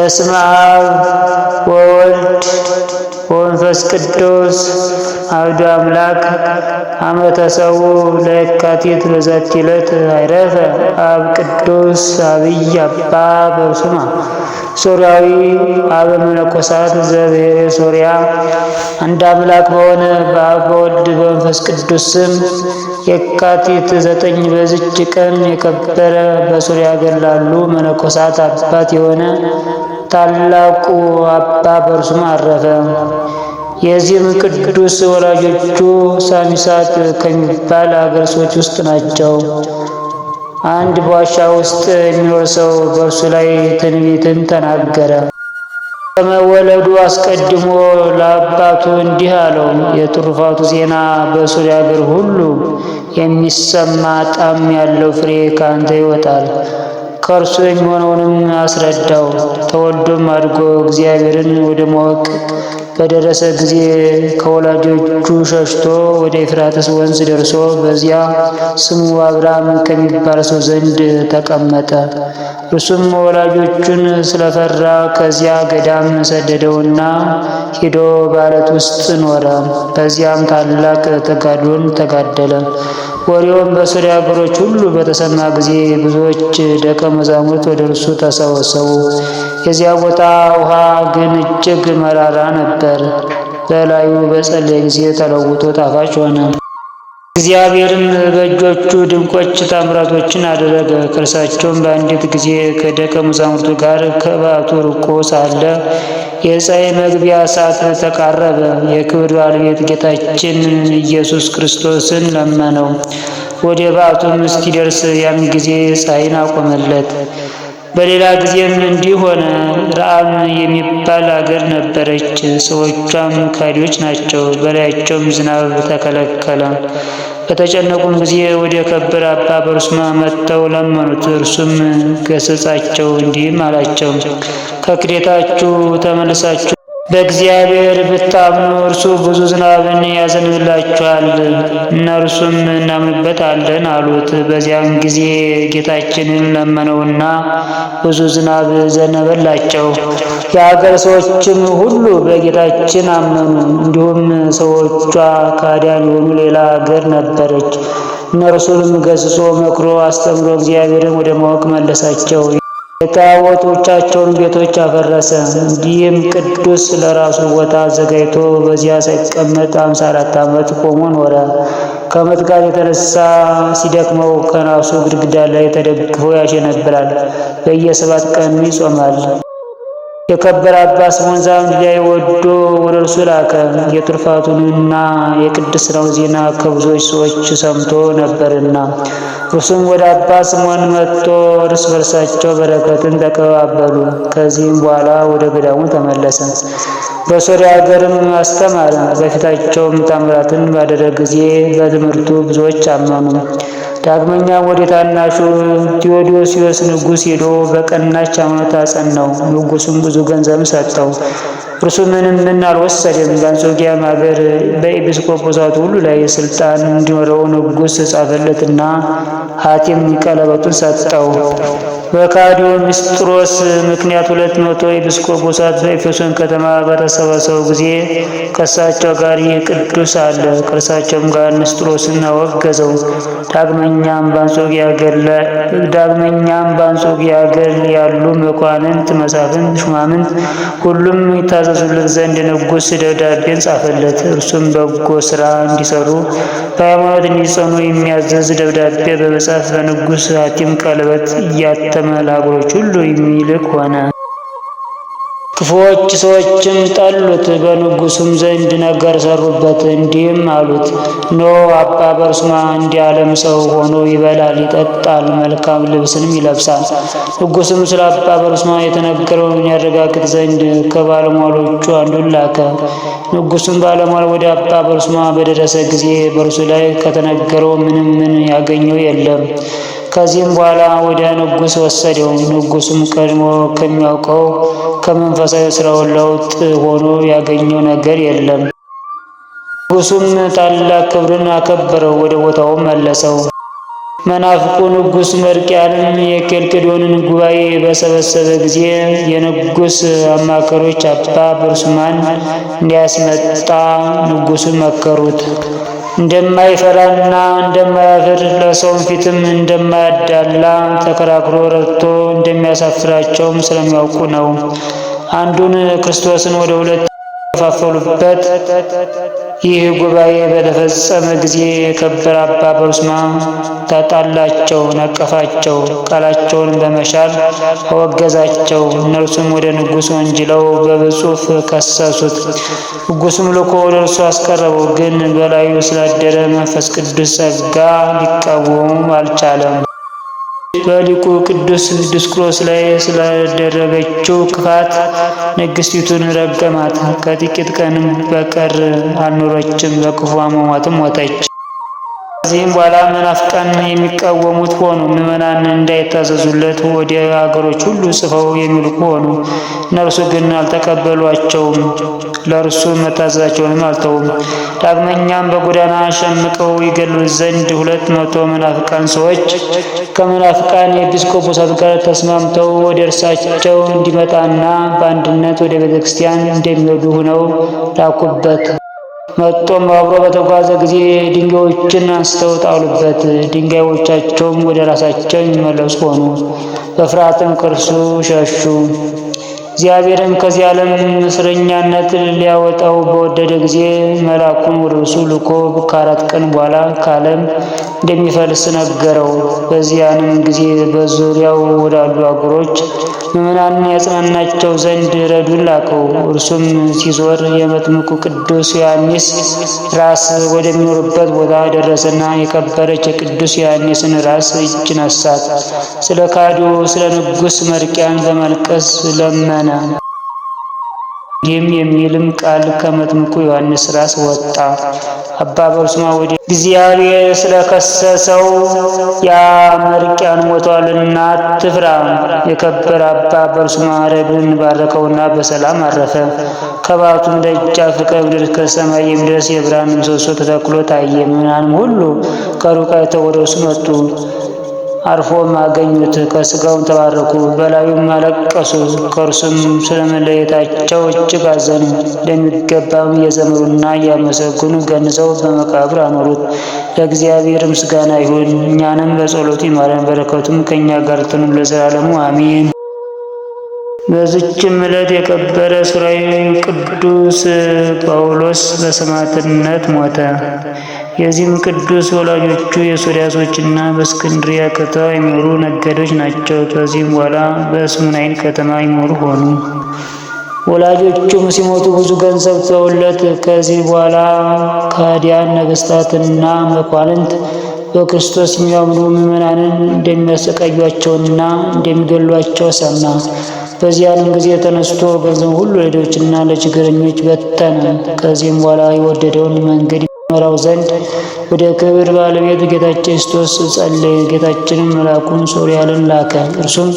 በስመ አብ ወወልድ ወመንፈስ ቅዱስ አሐዱ አምላክ። አመ ተሰውእ ለየካቲት በዛቲ ዕለት አይረፈ አብ ቅዱስ አብይ አባ በርሱማ ሶርያዊ አበ መነኮሳት ዘብሔረ ሶርያ። አንድ አምላክ በሆነ በአብ በወልድ በመንፈስ ቅዱስ ስም የካቲት 9 በዚች ቀን የከበረ በሶርያ አገር ላሉ መነኮሳት አባት የሆነ ታላቁ አባ በርሱማ አረፈ። የዚህም ቅዱስ ወላጆቹ ሳሚሳት ከሚባል አገር ሰዎች ውስጥ ናቸው። አንድ በዋሻ ውስጥ የሚኖር ሰው በእርሱ ላይ ትንቢትን ተናገረ። ከመወለዱ አስቀድሞ ለአባቱ እንዲህ አለው፣ የትሩፋቱ ዜና በሶርያ አገር ሁሉ የሚሰማ ጣዕም ያለው ፍሬ ከአንተ ይወጣል። ከእርሱ የሚሆነውንም አስረዳው። ተወልዶም አድጎ እግዚአብሔርን ወደ ማወቅ በደረሰ ጊዜ ከወላጆቹ ሸሽቶ ወደ ኤፍራጥስ ወንዝ ደርሶ በዚያ ስሙ አብርሃም ከሚባል ሰው ዘንድ ተቀመጠ። እርሱም ወላጆቹን ስለፈራ ከዚያ ገዳም ሰደደውና ሄዶ በዓለት ውስጥ ኖረ። በዚያም ታላቅ ተጋድሎን ተጋደለ። ወሬውም በሶርያ አገሮች ሁሉ በተሰማ ጊዜ ብዙዎች ደቀ መዛሙርት ወደ እርሱ ተሰበሰቡ። የዚያ ቦታ ውሃ ግን እጅግ መራራ ነበር። በላዩ በጸለየ ጊዜ ተለውጦ ጣፋጭ ሆነ። እግዚአብሔርም በእጆቹ ድንቆች ታምራቶችን አደረገ። ከእርሳቸውም በአንዲት ጊዜ ከደቀ መዛሙርቱ ጋር ከበዓቱ ርቆ ሳለ የፀሐይ መግቢያ ሰዓት ተቃረበ። የክብር ባለቤት ጌታችን ኢየሱስ ክርስቶስን ለመነው። ወደ በዓቱም እስኪደርስ ያን ጊዜ ፀሐይን አቆመለት። በሌላ ጊዜም እንዲህ ሆነ። ረአም የሚባል አገር ነበረች። ሰዎቿም ከሃዲዎች ናቸው። በላያቸውም ዝናብ ተከለከለ። በተጨነቁም ጊዜ ወደ ከበረ አባ በርሱማ መጥተው ለመኑት። እርሱም ገሰጻቸው፣ እንዲህም አላቸው፣ ከክህደታችሁ ተመልሳችሁ በእግዚአብሔር ብታምኑ እርሱ ብዙ ዝናብን ያዘንብላችኋል። እነርሱም እናምንበታለን አሉት። በዚያን ጊዜ ጌታችንን ለመነውና ብዙ ዝናብ ዘነበላቸው። የአገር ሰዎችም ሁሉ በጌታችን አመኑ። እንዲሁም ሰዎቿ ከሃዲያን የሆኑ ሌላ አገር ነበረች። እነርሱንም ገስጾ መክሮ አስተምሮ እግዚአብሔርን ወደ ማወቅ መለሳቸው። የጣዖቶቻቸውን ቤቶች አፈረሰ። እንዲህም ቅዱስ ለራሱ ቦታ አዘጋጅቶ በዚያ ሳይቀመጥ 54 ዓመት ቆሞ ኖረ። ከመትጋት የተነሳ ሲደክመው ከናሱ ግድግዳ ላይ ተደግፎ ያሸነብራል። በየ7 ቀኑ ይጾማል። የከበረ አባ ስምዖን ዘአምድልያ ወዶ ወደ እርሱ ላከ። የትሩፋቱንና የቅድስናውን ዜና ከብዙዎች ሰዎች ሰምቶ ነበርና። እርሱም ወደ አባ ስምዖን መጥቶ እርስ በርሳቸው በረከትን ተቀባበሉ። ከዚህም በኋላ ወደ ገዳሙ ተመለሰ። በሶርያ አገርም አስተማረ። በፊታቸውም ታምራትን ባደረገ ጊዜ በትምህርቱ ብዙዎች አመኑ። ዳግመኛም ወደ ታናሹ ቴዎዶስዮስ ንጉሥ ሄዶ በቀናች ሃይማኖት አጸናው። ንጉሡም ብዙ ገንዘብ ሰጠው። እርሱ ምንም አልወሰደም። በአንጾኪያም አገር በኤጲስቆጶሳቱ ሁሉ ላይ ስልጣን እንዲኖረው ንጉሥ ጻፈለትና ሐቲም ቀለበቱን ሰጠው። በካዲው ንስጥሮስ ምክንያት 200 ኤጲስቆጶሳት በኤፌሶን ከተማ በተሰበሰቡ ጊዜ ከእሳቸው ጋር ይህ ቅዱስ አለ። ከእርሳቸውም ጋር ንስጥሮስን አወገዘው። ዳግመኛም በአንጾኪያ አገር ያሉ መኳንንት፣ መሳፍንት፣ ሹማምንት ሁሉም ይታዘዙለት ዘንድ ንጉሥ ደብዳቤን ጻፈለት። እርሱም በጎ ሥራ እንዲሰሩ በሃይማኖት እንዲጸኑ የሚያዘዝ ደብዳቤ በመጻፍ በንጉሥ ሐቲም ቀለበት እያተመ ለአገሮች ሁሉ የሚልክ ሆነ። ክፉዎች ሰዎችም ጠሉት። በንጉሡም ዘንድ ነገር ሰሩበት። እንዲህም አሉት፣ እነሆ አባ በርሱማ እንዲህ ዓለም ሰው ሆኖ ይበላል፣ ይጠጣል፣ መልካም ልብስንም ይለብሳል። ንጉሡም ስለ አባ በርሱማ የተነገረውን ያረጋግጥ ዘንድ ከባለሟሎቹ አንዱን ላከ። ንጉሡም ባለሟል ወደ አባ በርሱማ በደረሰ ጊዜ በእርሱ ላይ ከተነገረው ምንም ያገኘው የለም። ከዚህም በኋላ ወደ ንጉሥ ወሰደው። ንጉሡም ቀድሞ ከሚያውቀው ከመንፈሳዊ ሥራው ለውጥ ሆኖ ያገኘው ነገር የለም። ንጉሡም ታላቅ ክብርን አከበረው፣ ወደ ቦታውም መለሰው። መናፍቁ ንጉሥ መርቅያንም የኬልቄዶንን ጉባኤ በሰበሰበ ጊዜ የንጉሥ አማካሪዎች አባ በርሱማን እንዲያስመጣ ንጉሡን መከሩት። እንደማይፈራና እንደማያፍር ለሰውም ፊትም እንደማያዳላ ተከራክሮ ረድቶ እንደሚያሳፍራቸውም ስለሚያውቁ ነው። አንዱን ክርስቶስን ወደ ሁለት ከፋፈሉበት። ይህ ጉባኤ በተፈጸመ ጊዜ የከበረ አባ በርሱማ ተጣላቸው፣ ነቀፋቸው፣ ቃላቸውን በመሻር አወገዛቸው። እነርሱም ወደ ንጉሥ ወንጅለው በጽሑፍ ከሰሱት። ንጉሡም ልኮ ወደ እርሱ አስቀረበው። ግን በላዩ ስላደረ መንፈስ ቅዱስ ጸጋ ሊቃወሙ አልቻለም። በሊቁ ቅዱስ ዲስቅሎስ ላይ ስላደረገችው ክፋት ንግሥቲቱን ረገማት። ከጥቂት ቀንም በቀር አልኖረችም፣ በክፉ አሟሟትም ሞተች። ከዚህም በኋላ መናፍቃን የሚቃወሙት ሆኑ። ምዕመናን እንዳይታዘዙለት ወደ አገሮች ሁሉ ጽፈው የሚልኩ ሆኑ። እነርሱ ግን አልተቀበሏቸውም፣ ለእርሱ መታዘዛቸውንም አልተውም። ዳግመኛም በጎዳና ሸምቀው ይገሉት ዘንድ 200 መናፍቃን ሰዎች ከመናፍቃን ኤጲስቆጶሳት ጋር ተስማምተው ወደ እርሳቸው እንዲመጣና በአንድነት ወደ ቤተ ክርስቲያን እንደሚሄዱ ሆነው ላኩበት። መጥቶም አብሮ በተጓዘ ጊዜ ድንጋዮችን አንስተው ጣሉበት። ድንጋዮቻቸውም ወደ ራሳቸው የሚመለሱ ሆኑ። በፍርሃትም ከእርሱ ሸሹ። እግዚአብሔርም ከዚህ ዓለም እስረኛነት ሊያወጣው በወደደ ጊዜ መልአኩን ወደ እርሱ ልኮ ከ4 ቀን በኋላ ከዓለም እንደሚፈልስ ነገረው። በዚያንም ጊዜ በዙሪያው ወዳሉ አገሮች ምዕመናንን ያጽናናቸው ዘንድ ረዱን ላከው። እርሱም ሲዞር የመጥምቁ ቅዱስ ዮሐንስ ራስ ወደሚኖርበት ቦታ ደረሰና የከበረች የቅዱስ ዮሐንስን ራስ እጅ ነሳት። ስለ ካዱ ስለ ንጉሥ መርቅያን በማልቀስ ለመነ። እንዲህም የሚልም ቃል ከመጥምቁ ዮሐንስ ራስ ወጣ። አባ በርሱማ ወደ እግዚአብሔር ስለከሰሰው ያ መርቅያን ሞቷልና አትፍራ። የከበረ አባ በርሱማ ረዱን ባረከውና በሰላም አረፈ። ከባቱም ደጃፍ ከምድር እስከ ሰማይ የሚደርስ የብርሃን ምሰሶ ተተክሎ ታየ። ምዕመናንም ሁሉ ከሩቅ አይተው ወደ እርሱ መጡ። አርፎም አገኙት። ከሥጋውም ተባረኩ፣ በላዩም አለቀሱ። ከእርሱም ስለመለየታቸው እጅግ አዘኑ። እንደሚገባም እየዘመሩና እያመሰገኑ ገንዘው በመቃብር አኖሩት። ለእግዚአብሔር ምስጋና ይሁን፣ እኛንም በጸሎቱ ይማረን፣ በረከቱም ከእኛ ጋር ትኑር ለዘላለሙ አሜን። በዚችም ዕለት የከበረ ሱራፌል ቅዱስ ጳውሎስ በሰማዕትነት ሞተ። የዚህም ቅዱስ ወላጆቹ የሶርያ ሰዎችና በእስክንድርያ ከተማ የሚኖሩ ነጋዴዎች ናቸው። ከዚህም በኋላ በስሙናይን ከተማ የሚኖሩ ሆኑ። ወላጆቹም ሲሞቱ ብዙ ገንዘብ ተውለት። ከዚህ በኋላ ከሃዲያን ነገሥታትና መኳንንት በክርስቶስ የሚያምኑ ምዕመናንን እንደሚያሰቃዩአቸውና እንደሚገሏቸው ሰማ። በዚያንም ጊዜ ተነስቶ ገንዘቡን ሁሉ ለድሆችና ለችግረኞች በተነ። ከዚህም በኋላ የወደደውን መንገድ ይመራው ዘንድ ወደ ክብር ባለቤት ጌታችን ክርስቶስ ጸለየ። ጌታችንም መልአኩን ሱራፌልን ላከ። እርሱም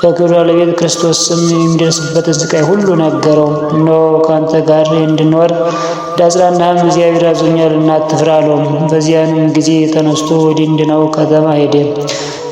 በክብር ባለቤት ክርስቶስ ስም የሚደርስበትን ስቃይ ሁሉ ነገረው። እነሆ ከአንተ ጋር እንድኖር እንዳጽናናህም እግዚአብሔር አዞኛልና አትፍራ አለው። በዚያንም ጊዜ ተነስቶ ወደ እንድናው ከተማ ሄደ።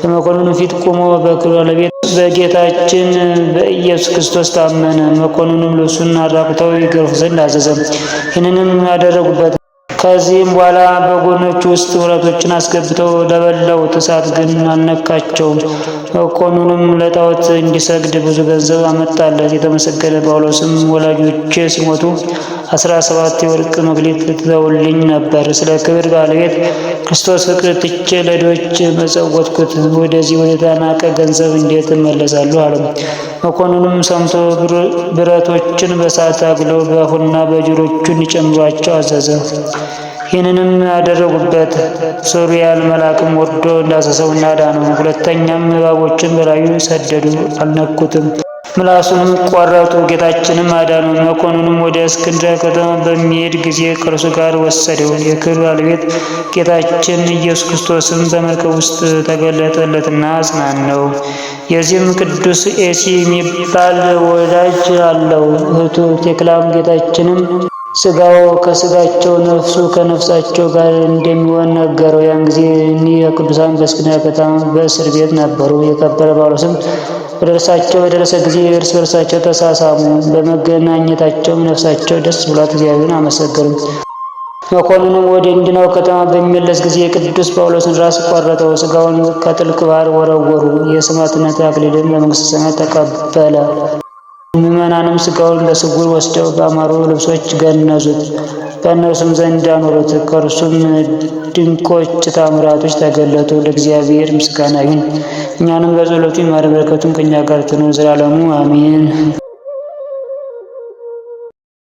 በመኮንኑ ፊት ቆሞ በክብር ባለቤት በጌታችን በኢየሱስ ክርስቶስ ታመነ። መኮንኑም ልብሱን አራቁተው ይገርፉ ዘንድ አዘዘ። ይህንንም አደረጉበት። ከዚህም በኋላ በጎኖቹ ውስጥ ብረቶችን አስገብተው ለበላውት፣ እሳት ግን አልነካቸውም። መኮንኑም ለጣዖት እንዲሰግድ ብዙ ገንዘብ አመጣለት። የተመሰገነ ጳውሎስም ወላጆቼ ሲሞቱ 17 የወርቅ መክሊት ትተውልኝ ነበር። ስለ ክብር ባለቤት ክርስቶስ ፍቅር ትቼ ለድሆች መጸወትኩት። ወደዚህ ወደ ተናቀ ገንዘብ እንዴት እመለሳለሁ? አለው። መኮንኑም ሰምቶ ብረቶችን በእሳት አግለው በአፉና በጆሮቹ እንዲጨምሯቸው አዘዘ። ይህንንም አደረጉበት። ሱራፌል መልአክም ወርዶ እንዳሰሰውና ዳነው። ሁለተኛም እባቦችን በላዩ ሰደዱ፣ አልነኩትም። ምላሱንም ቆረጡ። ጌታችንም አዳነው። መኮንኑም ወደ እስክንድርያ ከተማ በሚሄድ ጊዜ ከእርሱ ጋር ወሰደው። የክብር ባለቤት ጌታችን ኢየሱስ ክርስቶስም በመርከብ ውስጥ ተገለጠለትና አጽናነው። የዚህም ቅዱስ ኤሲ የሚባል ወዳጅ አለው። እህቱ ቴክላም ጌታችንም ሥጋው ከሥጋቸው ነፍሱ ከነፍሳቸው ጋር እንደሚሆን ነገረው። ያን ጊዜ እኒህ ቅዱሳን በእስክንድርያ ከተማ በእስር ቤት ነበሩ። የከበረ ጳውሎስም ወደ እርሳቸው በደረሰ ጊዜ እርስ በርሳቸው ተሳሳሙ። በመገናኘታቸውም ነፍሳቸው ደስ ብሏት እግዚአብሔርን አመሰገኑ። መኮንኑም ወደ እንድናው ከተማ በሚመለስ ጊዜ የቅዱስ ጳውሎስን ራስ ቆረጠው፣ ሥጋውን ከጥልቅ ባሕር ወረወሩ። የሰማዕትነት አክሊልን በመንግሥተ ሰማያት ተቀበለ። ምዕመናንም ሥጋውን በስውር ወስደው ባማሩ ልብሶች ገነዙት፣ በእነርሱም ዘንድ አኖሩት። ከእርሱም ድንቆች ተአምራቶች ተገለጡ። ለእግዚአብሔር ምስጋና ይሁን፣ እኛንም በጸሎቱ ይማረን፣ በረከቱም ከእኛ ጋር ትኑር ለዘላለሙ አሜን።